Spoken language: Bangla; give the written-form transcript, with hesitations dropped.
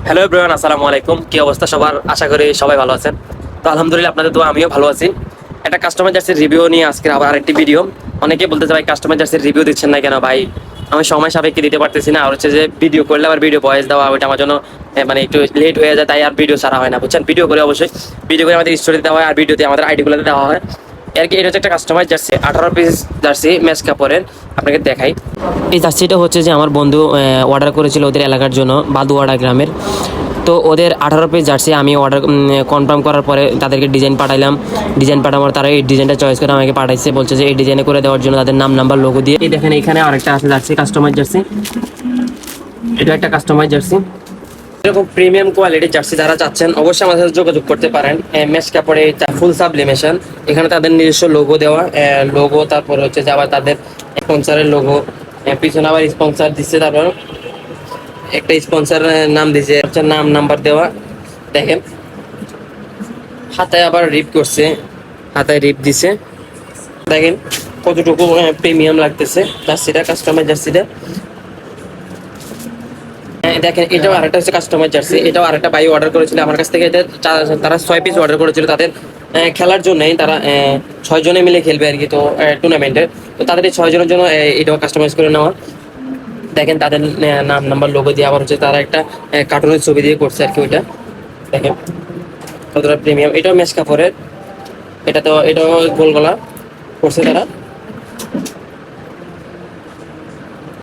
হ্যালো এভরিওয়ান, আসসালামু আলাইকুম। কি অবস্থা সবার? আশা করি সবাই ভালো আছেন। তো আলহামদুলিল্লাহ, আপনাদের তো আমিও ভালো আছি। একটা কাস্টমার জার্সির রিভিউ নিয়ে আজকে আবার আরেকটি ভিডিও। অনেকেই বলতেছে ভাই কাস্টমার জার্সির রিভিউ দিচ্ছেন না কেন ভাই? আমি সময় সাপেক্ষে দিতে পারতেছি না, আর হচ্ছে যে ভিডিও করলে আবার ভিডিও ভয়েস দেওয়া ওইটা আমার জন্য মানে একটু লেট হয়ে যায়, তাই আর ভিডিও ছাড়া হয় না, বুঝছেন? ভিডিও করে অবশ্যই ভিডিও করে আমাদের স্টোরি দেওয়া হয় আর ভিডিওতে আমাদের আইডিগুলোতে দেওয়া হয় আর কি। এটা হচ্ছে একটা customer jersey, 18 piece jersey match কাপড়ের। আপনাকে দেখাই। এই জার্সিটা হচ্ছে যে আমার বন্ধু অর্ডার করেছিল ওদের এলাকার জন্য, বাদুয়াড়া গ্রামের। তো ওদের 18 পিস জার্সি আমি অর্ডার কনফার্ম করার পরে তাদেরকে ডিজাইন পাঠাইলাম। ডিজাইন পাঠানোর তারা এই ডিজাইনটা চয়েস করে আমাকে পাঠাইছে, বলছে যে এই ডিজাইনে করে দেওয়ার জন্য তাদের নাম নাম্বার লোগো দিয়ে। এই দেখেন এখানে আরেকটা আছে জার্সি, কাস্টমাইজ জার্সি। এটা একটা কাস্টমাইজ জার্সি। এরকম প্রিমিয়াম কোয়ালিটির জার্সি যারা চাচ্ছেন অবশ্যই আমাদের সাথে যোগাযোগ করতে পারেন। মেশ কাপড়ে ফুল সাবলিমেশন, এখানে তাদের নিজস্ব লোগো দেওয়া, লোগো, তারপর হচ্ছে যে আবার তাদের স্পন্সরের লোগো, পিছনে আবার স্পন্সর দিচ্ছে, তারপর একটা স্পন্সরের নাম দিছে, হচ্ছে নাম নাম্বার দেওয়া। দেখেন হাতায় আবার রিপ করছে, হাতায় রিপ দিছে। দেখেন কতটুকু প্রিমিয়াম লাগতেছে জার্সিটা, কাস্টমার জার্সিটা। দেখেন এটাও আরেকটা হচ্ছে কাস্টমার জার্সি। এটাও আরেকটা ভাই অর্ডার করেছিল আমার কাছ থেকে। এটা তারা 6 পিস অর্ডার করেছিল তাদের খেলার জন্যই। তারা 6 জনে মিলে খেলবে আর কি, তো টুর্নামেন্টে। তো তাদের এই 6 জনের জন্য এটাও কাস্টমাইজ করে নেওয়া। দেখেন তাদের নাম নাম্বার লোগো দিয়ে, আবার হচ্ছে তারা একটা কার্টুনের ছবি দিয়ে করছে আর কি ওইটা। দেখেন কতটা প্রিমিয়াম। এটাও মেশ কাপড়ের, এটাও গোল গলা করছে তারা।